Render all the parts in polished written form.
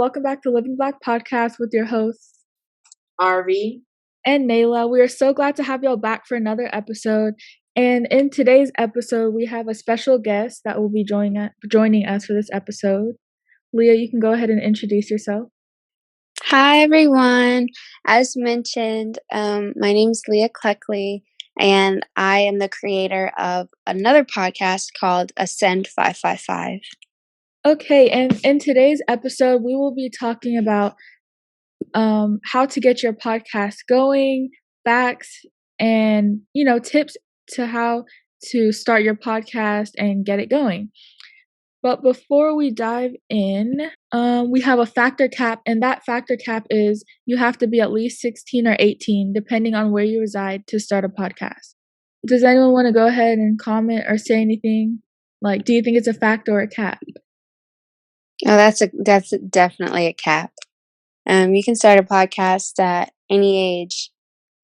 welcome back to Living Black Podcast with your hosts, RV and Nayla. We are so glad to have y'all back for another episode. And in today's episode, we have a special guest that will be joining us for this episode. Leah, you can go ahead and introduce yourself. Hi, everyone. As mentioned, my name is Leah Cleckley, and I am the creator of another podcast called Ascend 555. Okay, and in today's episode, we will be talking about how to get your podcast going, facts, and tips to how to start your podcast and get it going. But before we dive in, we have a factor cap, and that factor cap is you have to be at least 16 or 18, depending on where you reside, to start a podcast. Does anyone want to go ahead and comment or say anything? Like, do you think it's a fact or a cap? Oh, that's definitely a cap. You can start a podcast at any age,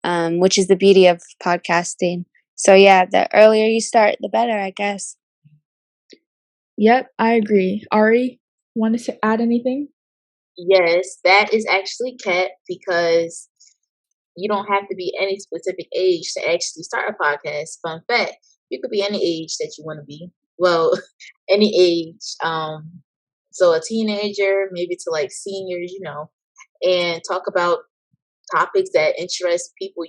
which is the beauty of podcasting. So yeah, the earlier you start, the better, I guess. Yep, I agree. Ari, want to add anything? Yes, that is actually capped because you don't have to be any specific age to actually start a podcast. Fun fact, you could be any age that you want to be. Well, any age. So a teenager, maybe to like seniors, and talk about topics that interest people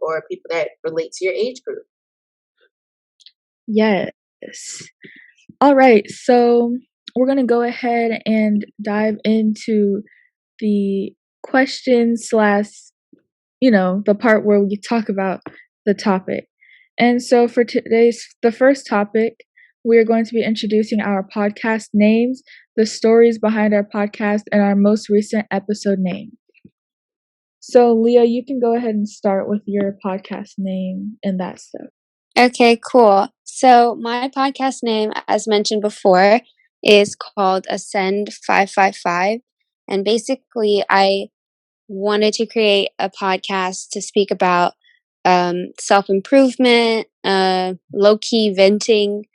or people that relate to your age group. Yes. All right, so we're going to go ahead and dive into the questions / the part where we talk about the topic. And so for the first topic, we are going to be introducing our podcast names, the stories behind our podcast, and our most recent episode name. So Leah, you can go ahead and start with your podcast name and that stuff. Okay, cool. So my podcast name, as mentioned before, is called Ascend 555. And basically, I wanted to create a podcast to speak about self-improvement, low-key venting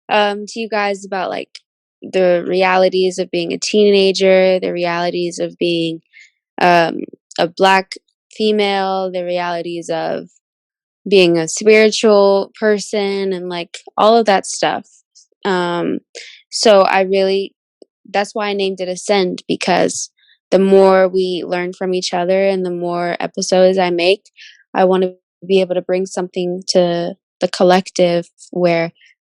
to you guys about like the realities of being a teenager, the realities of being a Black female, the realities of being a spiritual person, and like all of that stuff. So that's why I named it Ascend, because the more we learn from each other and the more episodes I make, I want to be able to bring something to the collective where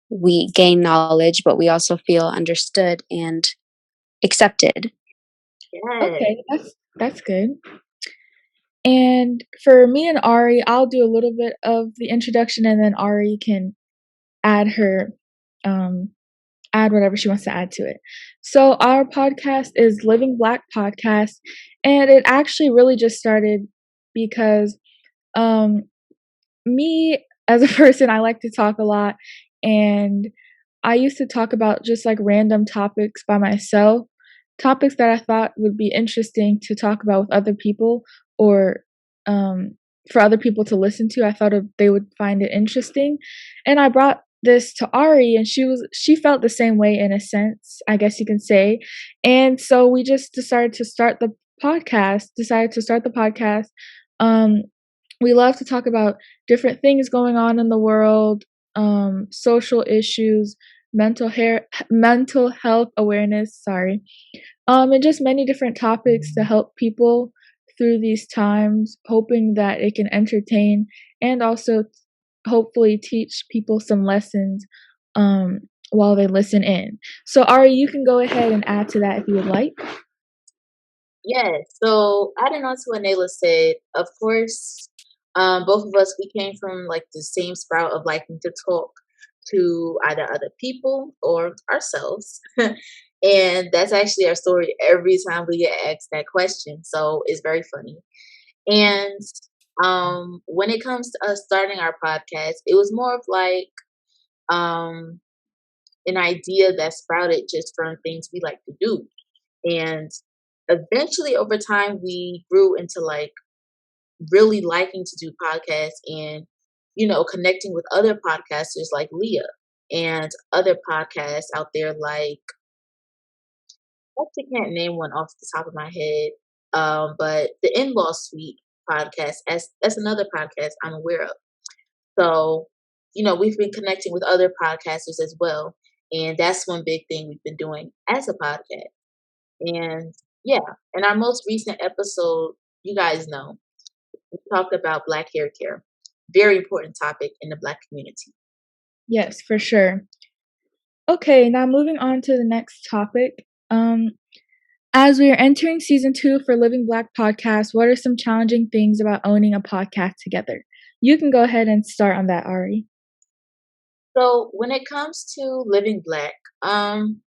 we gain knowledge, but we also feel understood and accepted. Yes. Okay, that's good. And for me and Ari, I'll do a little bit of the introduction, and then Ari can add whatever she wants to add to it. So our podcast is Living Black Podcast, and it actually really just started because me as a person, I like to talk a lot, and I used to talk about just like random topics by myself, topics that I thought would be interesting to talk about with other people, or for other people to listen to. I thought they would find it interesting, and I brought this to Ari, and she felt the same way in a sense, I guess you can say. And so we just decided to start the podcast. We love to talk about different things going on in the world, social issues, mental health awareness, and just many different topics to help people through these times, hoping that it can entertain and also hopefully teach people some lessons while they listen in. So Ari, you can go ahead and add to that if you would like. Yes. So adding on to what Nayla said, of course, both of us, we came from like the same sprout of liking to talk to either other people or ourselves. And that's actually our story every time we get asked that question. So it's very funny. And when it comes to us starting our podcast, it was more of like an idea that sprouted just from things we like to do. And eventually over time we grew into like really liking to do podcasts and connecting with other podcasters like Leah and other podcasts out there like actually can't name one off the top of my head. But the In-Law Suite podcast, as that's another podcast I'm aware of. So, we've been connecting with other podcasters as well. And that's one big thing we've been doing as a podcast. And yeah, in our most recent episode, you guys know, we talked about Black hair care. Very important topic in the Black community. Yes, for sure. Okay, now moving on to the next topic. As we are entering season 2 for Living Black podcast, what are some challenging things about owning a podcast together? You can go ahead and start on that, Ari. So when it comes to Living Black, some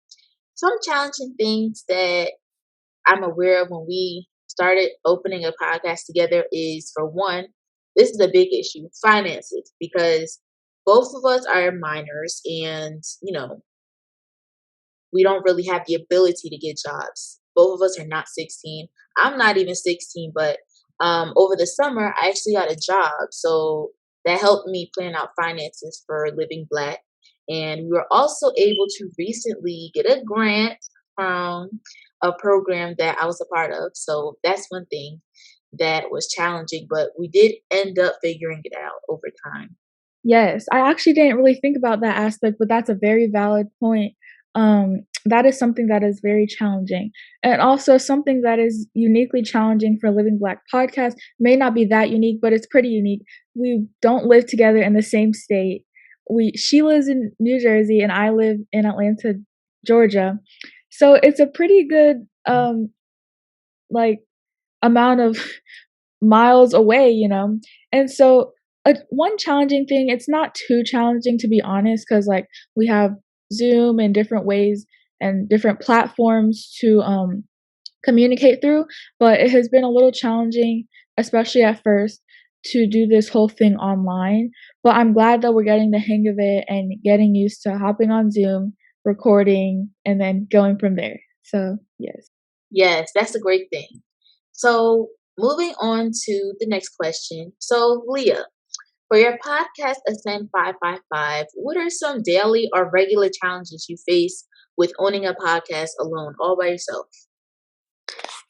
challenging things that I'm aware of when we started opening a podcast together is, for one, this is a big issue, finances, because both of us are minors and, we don't really have the ability to get jobs. Both of us are not 16. I'm not even 16, but over the summer, I actually got a job. So that helped me plan out finances for Living Black. And we were also able to recently get a grant from a program that I was a part of. So that's one thing that was challenging, but we did end up figuring it out over time. Yes, I actually didn't really think about that aspect, but that's a very valid point. That is something that is very challenging. And also something that is uniquely challenging for Living Black podcast may not be that unique, but it's pretty unique. We don't live together in the same state. She lives in New Jersey and I live in Atlanta, Georgia. So it's a pretty good like amount of miles away, And so one challenging thing, it's not too challenging to be honest, because like we have Zoom and different ways and different platforms to communicate through, but it has been a little challenging, especially at first, to do this whole thing online. But I'm glad that we're getting the hang of it and getting used to hopping on Zoom, recording, and then going from there. So, yes. Yes, that's a great thing. So, moving on to the next question. So, Leah, for your podcast Ascend 555, what are some daily or regular challenges you face with owning a podcast alone, all by yourself?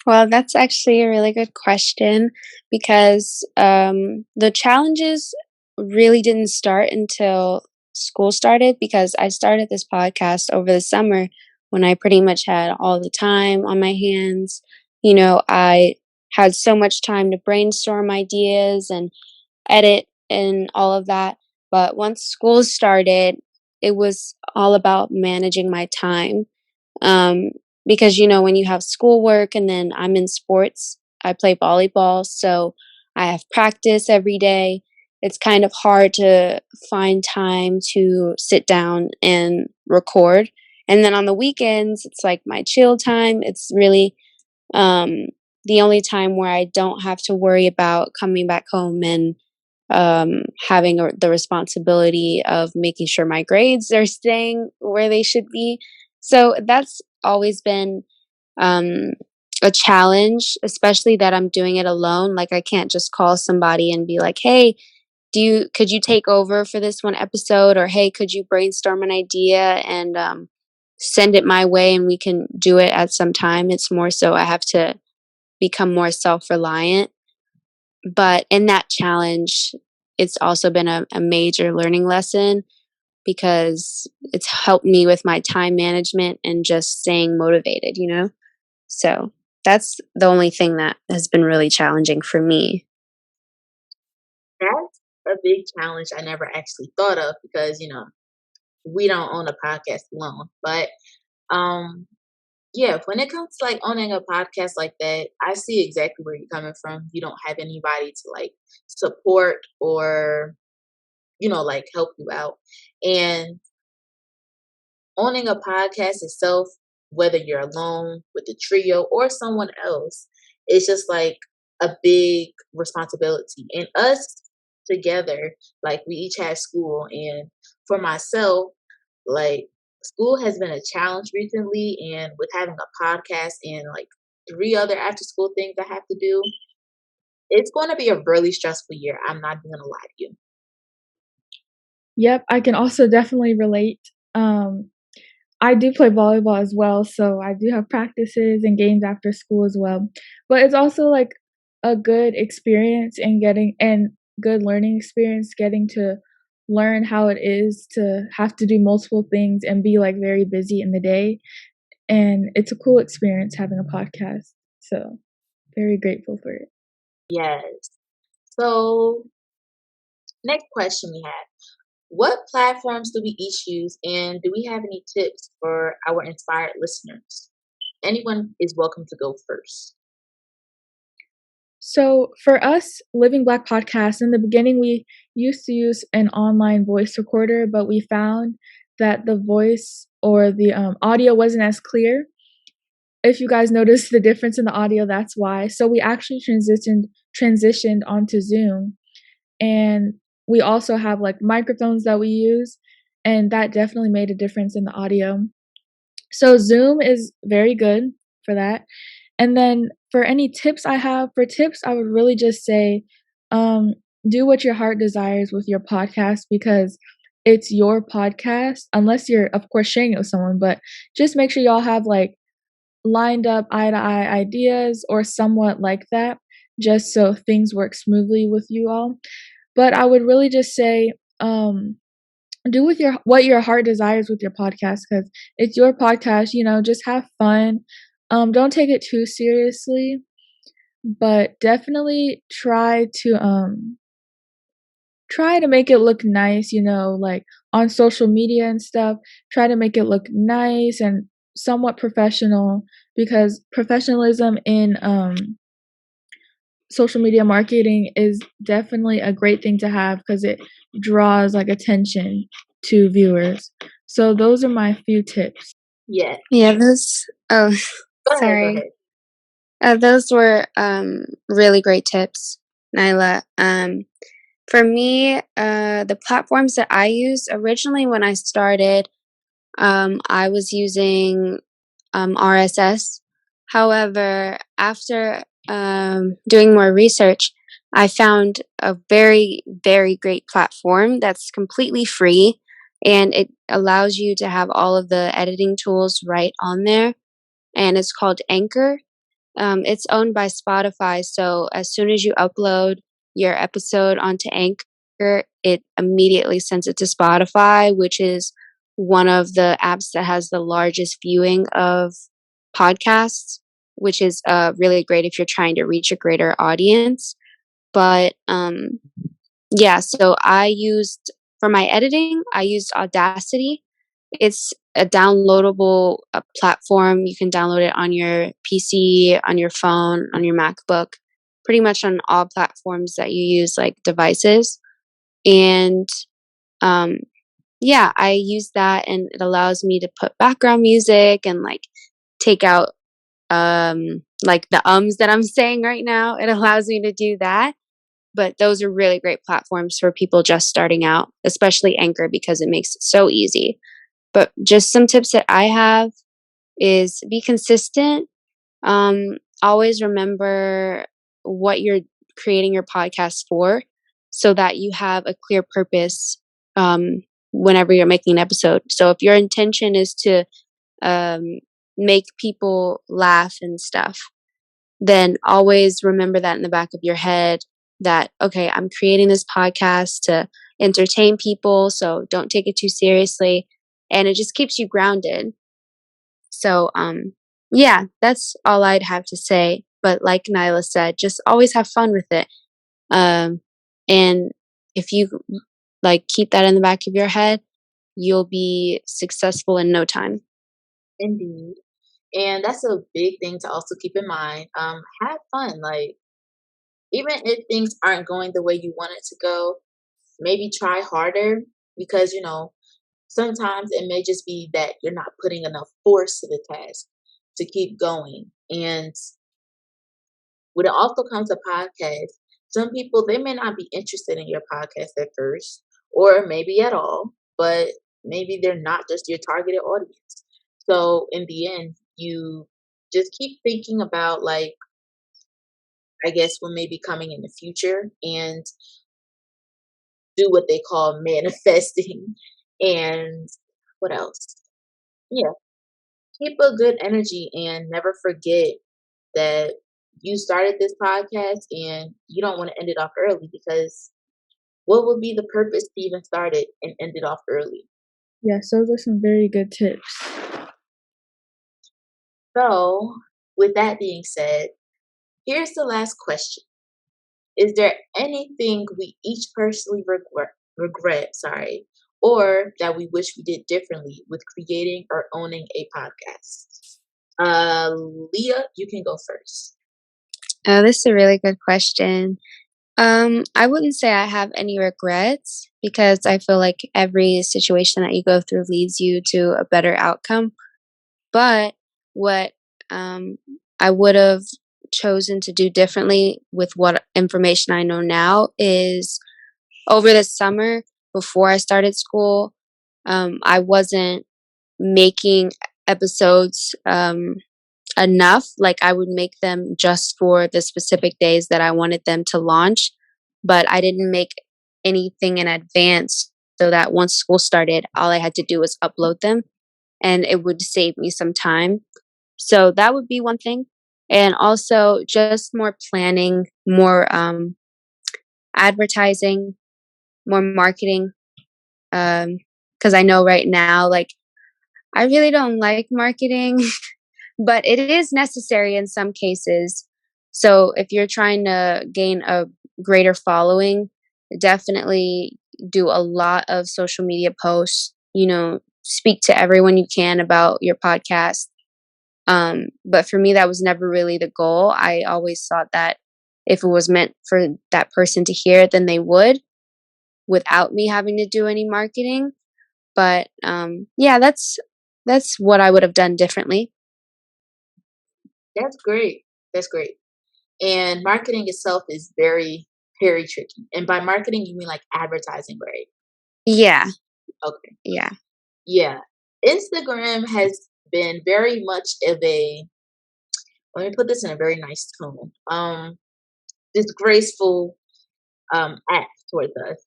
Well, that's actually a really good question because the challenges really didn't start until school started because I started this podcast over the summer when I pretty much had all the time on my hands. I had so much time to brainstorm ideas and edit and all of that. But once school started, it was all about managing my time. Um, because, when you have schoolwork and then I'm in sports, I play volleyball. So I have practice every day. It's kind of hard to find time to sit down and record. And then on the weekends, it's like my chill time. It's really um, the only time where I don't have to worry about coming back home and having the responsibility of making sure my grades are staying where they should be. So that's always been um, a challenge, especially that I'm doing it alone. Like I can't just call somebody and be like, "Hey, could you take over for this one episode?" Or "Hey, could you brainstorm an idea and send it my way and we can do it at some time." It's more so I have to become more self-reliant, but in that challenge, it's also been a major learning lesson because it's helped me with my time management and just staying motivated. So that's the only thing that has been really challenging for me. That's a big challenge I never actually thought of because, we don't own a podcast alone. But yeah, when it comes to like owning a podcast like that, I see exactly where you're coming from. You don't have anybody to like support or, like help you out. And owning a podcast itself, whether you're alone with a trio or someone else, is just like a big responsibility. And us together, like we each had school. And for myself, like school has been a challenge recently. And with having a podcast and like 3 other after school things I have to do, it's going to be a really stressful year. I'm not even going to lie to you. Yep, I can also definitely relate. I do play volleyball as well, so I do have practices and games after school as well. But it's also like a good experience and good learning experience getting to learn how it is to have to do multiple things and be like very busy in the day. And it's a cool experience having a podcast. So very grateful for it. Yes. So, next question we have. What platforms do we each use, and do we have any tips for our inspired listeners? Anyone is welcome to go first. So for us, Living Black Podcast, in the beginning, we used to use an online voice recorder, but we found that the voice or the audio wasn't as clear. If you guys notice the difference in the audio, that's why. So we actually transitioned onto Zoom, and we also have like microphones that we use, and that definitely made a difference in the audio. So Zoom is very good for that. And then for any tips I have, for tips, I would really just say, um, do what your heart desires with your podcast because it's your podcast, unless you're, of course, sharing it with someone, but just make sure y'all have like lined up eye to eye ideas or somewhat like that, just so things work smoothly with you all. But I would really just say, do with your what your heart desires with your podcast because it's your podcast. Just have fun. Don't take it too seriously, but definitely try to make it look nice. Like on social media and stuff. Try to make it look nice and somewhat professional because professionalism in social media marketing is definitely a great thing to have because it draws like attention to viewers. So those are my few tips. Yeah. Yeah, those. Oh, Go ahead. Go sorry. ahead. Those were really great tips, Nyla. For me, the platforms that I used originally when I started, I was using RSS. However, after doing more research, I found a very, very great platform that's completely free and it allows you to have all of the editing tools right on there. And it's called Anchor. It's owned by Spotify, so as soon as you upload your episode onto Anchor, it immediately sends it to Spotify, which is one of the apps that has the largest viewing of podcasts, which is really great if you're trying to reach a greater audience. But yeah, so for my editing, I used Audacity. It's a downloadable platform. You can download it on your PC, on your phone, on your MacBook, pretty much on all platforms that you use, like devices. And um, yeah, I use that and it allows me to put background music and like take out like the ums that I'm saying right now. It allows me to do that. But those are really great platforms for people just starting out, especially Anchor because it makes it so easy. But just some tips that I have is be consistent. Always remember what you're creating your podcast for so that you have a clear purpose whenever you're making an episode. So if your intention is to um, make people laugh and stuff, then always remember that in the back of your head that, okay, I'm creating this podcast to entertain people. So don't take it too seriously. And it just keeps you grounded. So, yeah, that's all I'd have to say. But like Nyla said, just always have fun with it. And if you like keep that in the back of your head, you'll be successful in no time. Indeed. And that's a big thing to also keep in mind. Have fun. Like, even if things aren't going the way you want it to go, maybe try harder because, sometimes it may just be that you're not putting enough force to the task to keep going. And when it also comes to podcasts, some people they may not be interested in your podcast at first, or maybe at all, but maybe they're not just your targeted audience. So in the end, you just keep thinking about like I guess what may be coming in the future and do what they call manifesting and what else? Yeah, keep a good energy and never forget that you started this podcast and you don't want to end it off early because what would be the purpose to even start it and end it off early? Yes, those are some very good tips. So, with that being said, here's the last question. Is there anything we each personally regret, or that we wish we did differently with creating or owning a podcast? Uh, Leah, you can go first. Oh, this is a really good question. I wouldn't say I have any regrets because I feel like every situation that you go through leads you to a better outcome. But what I would have chosen to do differently with what information I know now is over the summer before I started school, I wasn't making episodes enough. Like I would make them just for the specific days that I wanted them to launch, but I didn't make anything in advance so that once school started, all I had to do was upload them and it would save me some time. So that would be one thing. And also just more planning, more advertising, more marketing. Because I know right now, like, I really don't like marketing, but it is necessary in some cases. So if you're trying to gain a greater following, definitely do a lot of social media posts, speak to everyone you can about your podcast. But for me, that was never really the goal. I always thought that if it was meant for that person to hear it, then they would without me having to do any marketing. But yeah, that's what I would have done differently. That's great. That's great. And marketing itself is very, very tricky. And by marketing, you mean like advertising, right? Yeah, Okay. yeah. Yeah. Instagram has been very much of a, let me put this in a very nice tone, disgraceful act towards us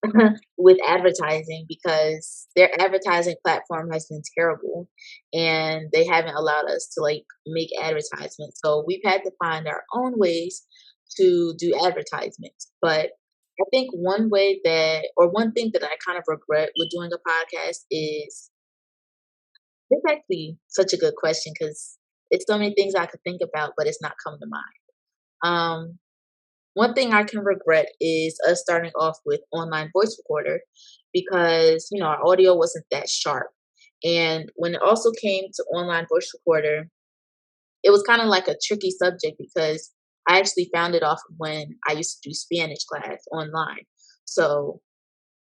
with advertising because their advertising platform has been terrible and they haven't allowed us to like make advertisements. So we've had to find our own ways to do advertisements. But I think one way that, or one thing that I kind of regret with doing a podcast is it's actually such a good question because it's so many things I could think about, but it's not coming to mind. One thing I can regret is us starting off with online voice recorder because, our audio wasn't that sharp. And when it also came to online voice recorder, it was kind of like a tricky subject because I actually found it off when I used to do Spanish class online. So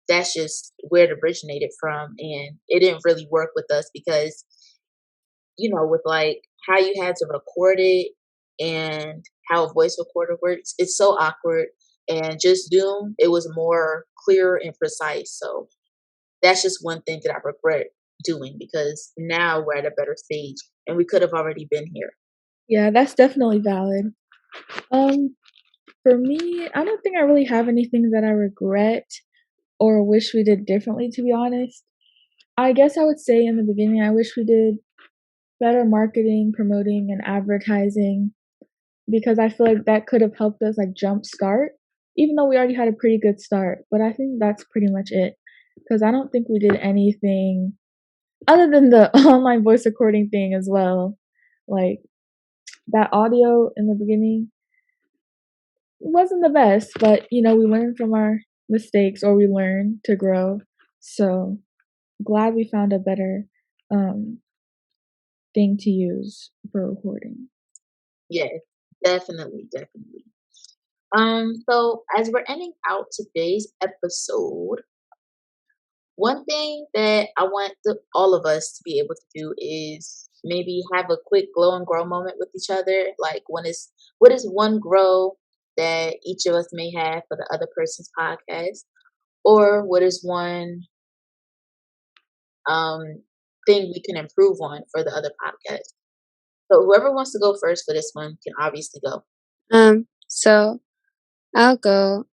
that's just where it originated from. And it didn't really work with us because with like how you had to record it and how a voice recorder works, it's so awkward. And just Zoom, it was more clear and precise. So that's just one thing that I regret doing because now we're at a better stage and we could have already been here. Yeah, that's definitely valid. Um, for me, I don't think I really have anything that I regret or wish we did differently, to be honest. I guess I would say in the beginning, I wish we did better marketing, promoting, and advertising because I feel like that could have helped us like jumpstart, even though we already had a pretty good start. But I think that's pretty much it because I don't think we did anything other than the online voice recording thing as well. Like that audio in the beginning wasn't the best, but we learn from our mistakes or we learn to grow. So glad we found a better um thing to use for recording. Yes, definitely, definitely. So as we're ending out today's episode, one thing that I want all of us to be able to do is maybe have a quick glow and grow moment with each other. Like, what is one grow that each of us may have for the other person's podcast, or what is one um thing we can improve on for the other podcast? So whoever wants to go first for this one can obviously go. So I'll go.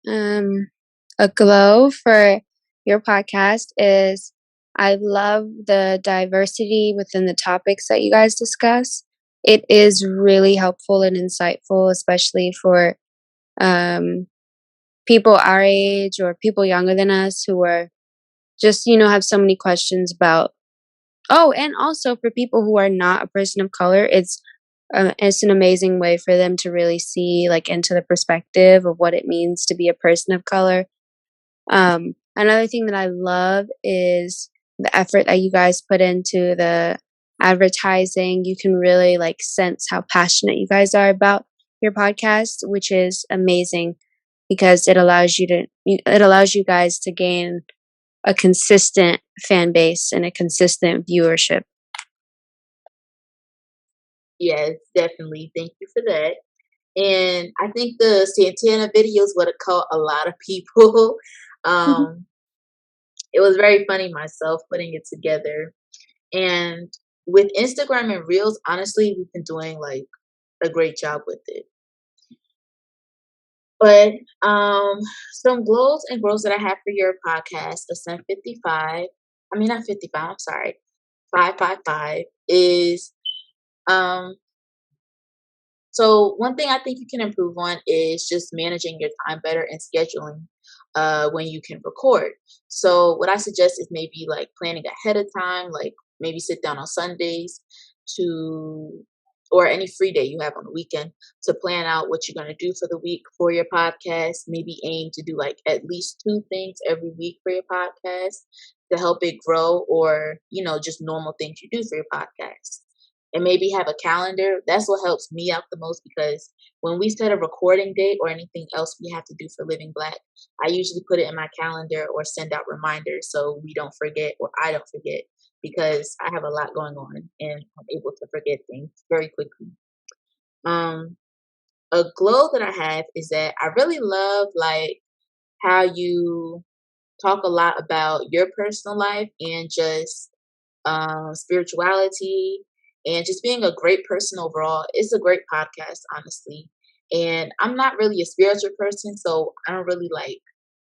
A glow for your podcast is I love the diversity within the topics that you guys discuss. It is really helpful and insightful, especially for um, people our age or people younger than us who are just, have so many questions about. Oh, and also for people who are not a person of color, it's an amazing way for them to really see like into the perspective of what it means to be a person of color. Another thing that I love is the effort that you guys put into the advertising. You can really like sense how passionate you guys are about your podcast, which is amazing because it allows you guys to gain a consistent fan base and a consistent viewership. Yes, definitely. Thank you for that. And I think the Santana videos would have caught a lot of people. um, it was very funny myself putting it together. And with Instagram and Reels, honestly, we've been doing like a great job with it. But some goals and growth that I have for your podcast, Ascent 55, I mean not 55, I'm sorry, 555 is um so one thing I think you can improve on is just managing your time better and scheduling when you can record. So what I suggest is maybe like planning ahead of time, like maybe sit down on Sundays to or any free day you have on the weekend to plan out what you're going to do for the week for your podcast. Maybe aim to do like at least two things every week for your podcast to help it grow, or just normal things you do for your podcast, and maybe have a calendar. That's what helps me out the most, because when we set a recording date or anything else we have to do for Living Black, I usually put it in my calendar or send out reminders so we don't forget, or I don't forget, because I have a lot going on and I'm able to forget things very quickly. Um, a glow that I have is that I really love like how you talk a lot about your personal life and just spirituality, and just being a great person overall. It's a great podcast, honestly. And I'm not really a spiritual person, so I don't really like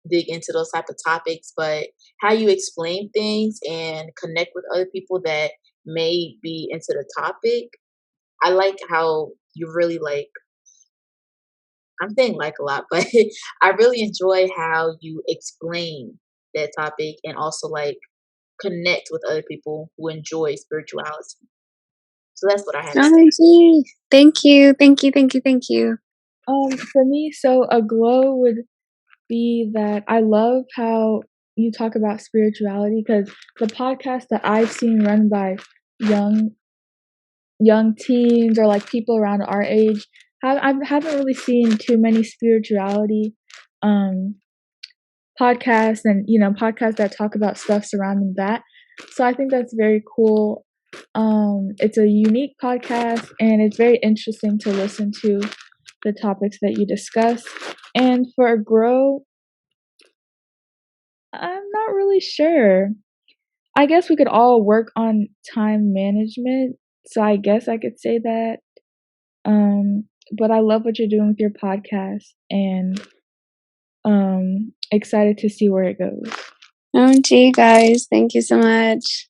dig into those type of topics. But how you explain things and connect with other people that may be into the topic, I like how you really like. I'm saying like a lot, but I really enjoy how you explain that topic and also like connect with other people who enjoy spirituality. So that's what I have to say. OMG. Thank you. Thank you. Thank you. Thank you. For me, so a glow would be that I love how you talk about spirituality, because the podcast that I've seen run by young young teens or like people around our age, I haven't really seen too many spirituality um podcasts, and podcasts that talk about stuff surrounding that. So I think that's very cool. It's a unique podcast and it's very interesting to listen to the topics that you discuss. And for grow, I'm not really sure. I guess we could all work on time management. So I guess I could say that. But I love what you're doing with your podcast, and excited to see where it goes. OMG, guys. Thank you so much.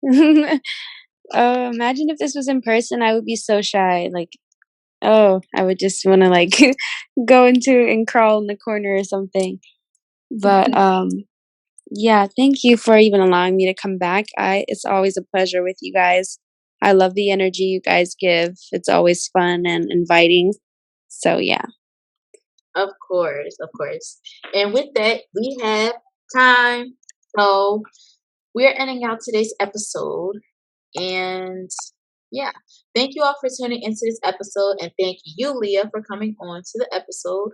Imagine if this was in person, I would be so shy. Like, I would just want to like go into and crawl in the corner or something. But yeah, thank you for even allowing me to come back. It's always a pleasure with you guys. I love the energy you guys give. It's always fun and inviting. So yeah. Of course, of course. And with that, we have time. So we're ending out today's episode. And yeah, thank you all for tuning into this episode. And thank you, Leah, for coming on to the episode.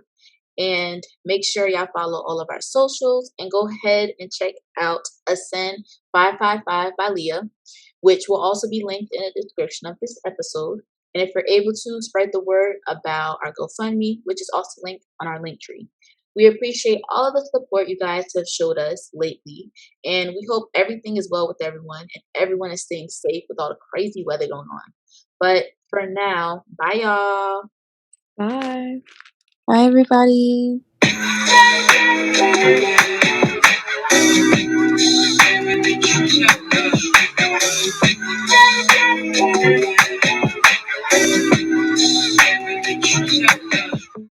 And make sure y'all follow all of our socials and go ahead and check out Ascend 555 by Leah, which will also be linked in the description of this episode. And if you're able to, spread the word about our GoFundMe, which is also linked on our link tree. We appreciate all of the support you guys have showed us lately, and we hope everything is well with everyone and everyone is staying safe with all the crazy weather going on. But for now, bye y'all. Bye. Bye, everybody.